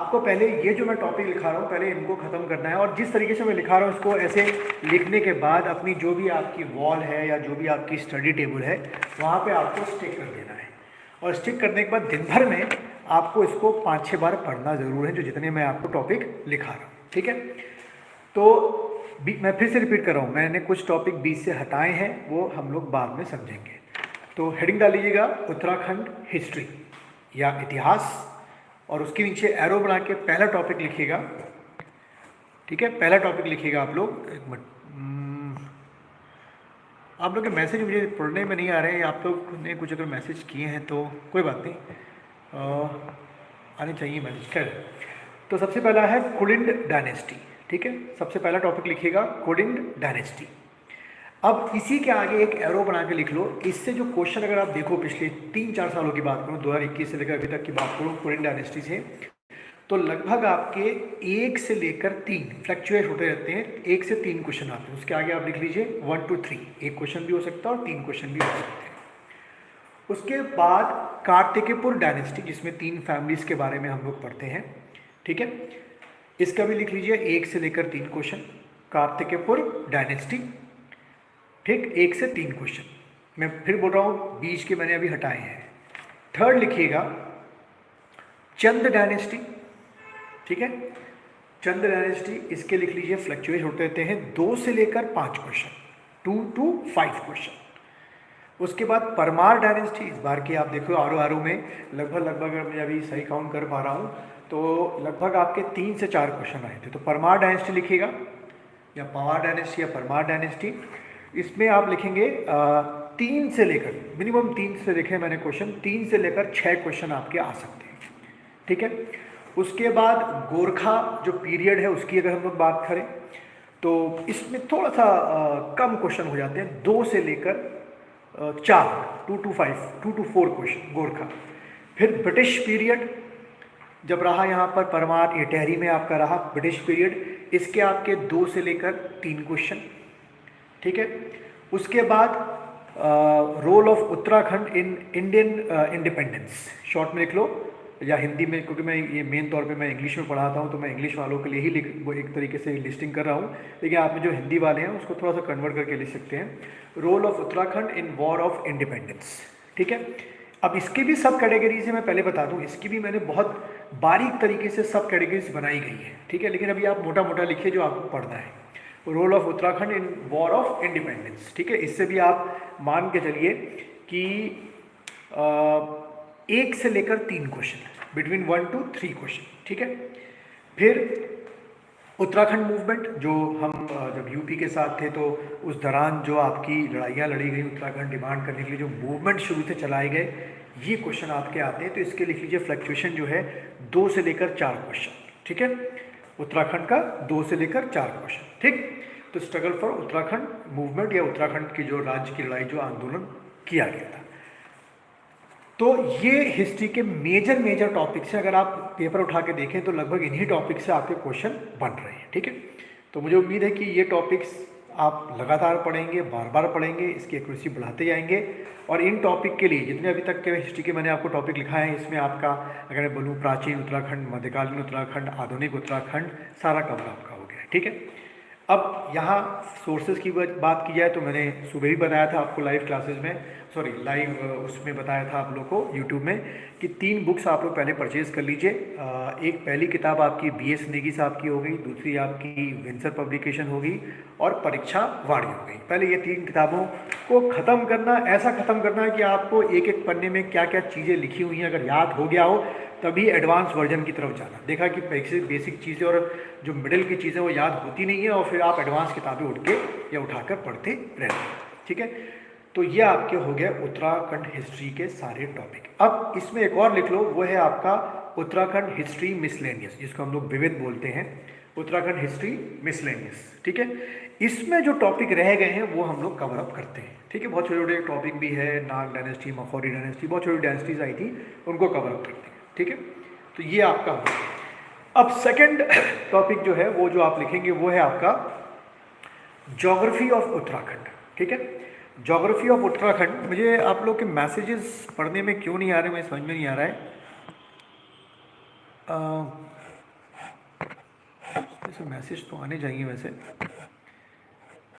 आपको पहले ये जो मैं टॉपिक लिखा रहा हूँ पहले इनको ख़त्म करना है, और जिस तरीके से मैं लिखा रहा हूँ इसको ऐसे लिखने के बाद अपनी जो भी आपकी वॉल है या जो भी आपकी स्टडी टेबल है वहाँ पे आपको स्टिक कर देना है। और स्टिक करने के बाद दिन भर में आपको इसको 5-6 बार पढ़ना ज़रूर है, जो जितने मैं आपको टॉपिक लिखा रहा हूँ, ठीक है। तो मैं फिर से रिपीट कर रहा हूँ, मैंने कुछ टॉपिक बीच से हटाए हैं, वो हम लोग बाद में समझेंगे। तो हेडिंग डालिएगा उत्तराखंड हिस्ट्री या इतिहास, और उसके नीचे एरो बना के पहला टॉपिक लिखिएगा, ठीक है। पहला टॉपिक लिखिएगा आप लोग। एक मिनट, आप लोग के मैसेज मुझे पढ़ने में नहीं आ रहे हैं, आप लोग ने कुछ अगर मैसेज किए हैं तो कोई बात नहीं, आने चाहिए मैसेज। खैर, तो सबसे पहला है कुलिंड डायनेस्टी, ठीक है। सबसे पहला टॉपिक लिखिएगा कुलिंड डायनेस्टी। अब इसी के आगे एक एरो बना के लिख लो। इससे जो क्वेश्चन अगर आप देखो पिछले 3-4 सालों की बात करूँ, 2021 से लेकर अभी तक की बात करूँ कुलिंड डायनेस्टी से, तो लगभग आपके 1 से लेकर 3 फ्लक्चुएट होते रहते हैं, 1 से 3 क्वेश्चन आते हैं। उसके आगे आप लिख लीजिए 1 to 3, एक क्वेश्चन भी हो सकता है और 3 क्वेश्चन भी हो सकते हैं। उसके बाद कार्तिकेयपुर डायनेस्टी, जिसमें 3 फैमिलीज के बारे में हम लोग पढ़ते हैं, ठीक है। इसका भी लिख लीजिए 1 से लेकर 3 क्वेश्चन, कार्तिकेयपुर डायनेस्टी, ठीक, 1 से 3 क्वेश्चन। मैं फिर बोल रहा हूँ, बीच के मैंने अभी हटाए हैं। थर्ड लिखिएगा चंद डायनेस्टी, ठीक है। चंद डायनेस्टी, इसके लिख लीजिए फ्लक्चुएट होते रहते हैं 2 से लेकर 5 क्वेश्चन, 2 to 5 क्वेश्चन। उसके बाद परमार डायनेस्टी, इस बार की आप देखो आर में लगभग अगर मैं अभी सही काउंट कर पा रहा हूँ तो लगभग आपके 3 से 4 क्वेश्चन आए थे। तो परमार डायनेस्टी लिखिएगा, या पवार डायनेस्टी या परमार डायनेस्टी। इसमें आप लिखेंगे 3 से लेकर, मिनिमम 3 से लिखे मैंने क्वेश्चन, 3 से लेकर 6 क्वेश्चन आपके आ सकते हैं, ठीक है। उसके बाद गोरखा जो पीरियड है उसकी अगर हम लोग बात करें तो इसमें थोड़ा सा कम क्वेश्चन हो जाते हैं, 2 से लेकर 4, 2 to 4 क्वेश्चन गोरखा। फिर ब्रिटिश पीरियड जब रहा यहाँ पर परमार एटहरी में आपका रहा ब्रिटिश पीरियड, इसके आपके 2 से लेकर 3 क्वेश्चन, ठीक है। उसके बाद role of Uttarakhand in Indian independence, short में लिख लो या हिंदी में, क्योंकि मैं ये मेन तौर पे मैं इंग्लिश में पढ़ाता हूँ तो मैं इंग्लिश वालों के लिए ही वो एक तरीके से लिस्टिंग कर रहा हूँ, लेकिन आप में जो हिंदी वाले हैं उसको थोड़ा सा कन्वर्ट करके लिख सकते हैं। Role of Uttarakhand in war of independence, ठीक है। अब इसकी भी सब कैटेगरीज है, मैं पहले बता दूँ, इसकी भी मैंने बहुत बारीक तरीके से सब कैटेगरीज बनाई गई है, ठीक है। लेकिन अभी आप मोटा मोटा लिखिए जो आपको पढ़ना है, role of Uttarakhand in war of independence, ठीक है। इससे भी आप मान के चलिए कि 1 से लेकर 3 क्वेश्चन, बिटवीन 1 to 3 क्वेश्चन, ठीक है। फिर उत्तराखंड मूवमेंट, जो हम जब यूपी के साथ थे तो उस दौरान जो आपकी लड़ाइयाँ लड़ी गई उत्तराखंड डिमांड करने के लिए, जो मूवमेंट शुरू से चलाए गए, ये क्वेश्चन आपके आते हैं। तो इसके लिख लीजिए फ्लक्चुएशन जो है 2 से लेकर 4 क्वेश्चन, ठीक है। उत्तराखंड का 2 से लेकर 4 क्वेश्चन, ठीक। तो स्ट्रगल फॉर उत्तराखंड मूवमेंट, या उत्तराखंड की जो राज्य की लड़ाई, जो आंदोलन किया गया था। तो ये हिस्ट्री के मेजर टॉपिक्स हैं। अगर आप पेपर उठा के देखें तो लगभग इन्हीं टॉपिक से आपके क्वेश्चन बन रहे हैं, ठीक है। तो मुझे उम्मीद है कि ये टॉपिक्स आप लगातार पढ़ेंगे, बार बार पढ़ेंगे, इसकी एक्यूरेसी बढ़ाते जाएंगे। और इन टॉपिक के लिए जितने अभी तक के हिस्ट्री के मैंने आपको टॉपिक लिखा है, इसमें आपका अगर मैं बोलूँ प्राचीन उत्तराखंड, मध्यकालीन उत्तराखंड, आधुनिक उत्तराखंड, सारा कवर आपका हो गया है, ठीक है। अब यहाँ सोर्सेज की बात की जाए तो मैंने सुबह ही बताया था आपको लाइव क्लासेस में, सॉरी लाइव उसमें बताया था आप लोग को यूट्यूब में, कि 3 बुक्स आप लोग पहले परचेज़ कर लीजिए। एक पहली किताब आपकी BS नेगी साहब की हो गई, दूसरी आपकी विंसर पब्लिकेशन होगी, और परीक्षा वाणी हो गई। पहले ये 3 किताबों को ख़त्म करना, ऐसा ख़त्म करना है कि आपको एक एक पन्ने में क्या क्या चीज़ें लिखी हुई हैं अगर याद हो गया हो, तभी एडवांस वर्जन की तरफ जाना। देखा कि बेसिक चीज़ें और जो मिडिल की चीज़ें वो याद होती नहीं है, और फिर आप एडवांस किताबें उठ के या उठाकर पढ़ते रहते हैं, ठीक है। तो ये आपके हो गए उत्तराखंड हिस्ट्री के सारे टॉपिक। अब इसमें एक और लिख लो, वो है आपका उत्तराखंड हिस्ट्री मिसलेनियस, जिसको हम लोग विविध बोलते हैं, उत्तराखंड हिस्ट्री मिसलेनियस, ठीक है। इसमें जो टॉपिक रह गए हैं वो हम लोग कवर अप करते हैं, ठीक है। बहुत छोटे छोटे टॉपिक भी है, नाग डायनेस्टी, मखौरी डायनेस्टी, बहुत छोटी डायनेस्टीज आई थी, उनको कवर अप करते हैं, ठीक है। तो ये आपका हो गया। अब सेकंड टॉपिक जो है वो जो आप लिखेंगे वो है आपका ज्योग्राफी ऑफ उत्तराखंड, ठीक है। ज्योग्राफी ऑफ उत्तराखंड, मुझे आप लोग के मैसेजेस पढ़ने में क्यों नहीं आ रहे, मुझे समझ में नहीं आ रहा है। ऐसे मैसेज तो आने चाहिए वैसे।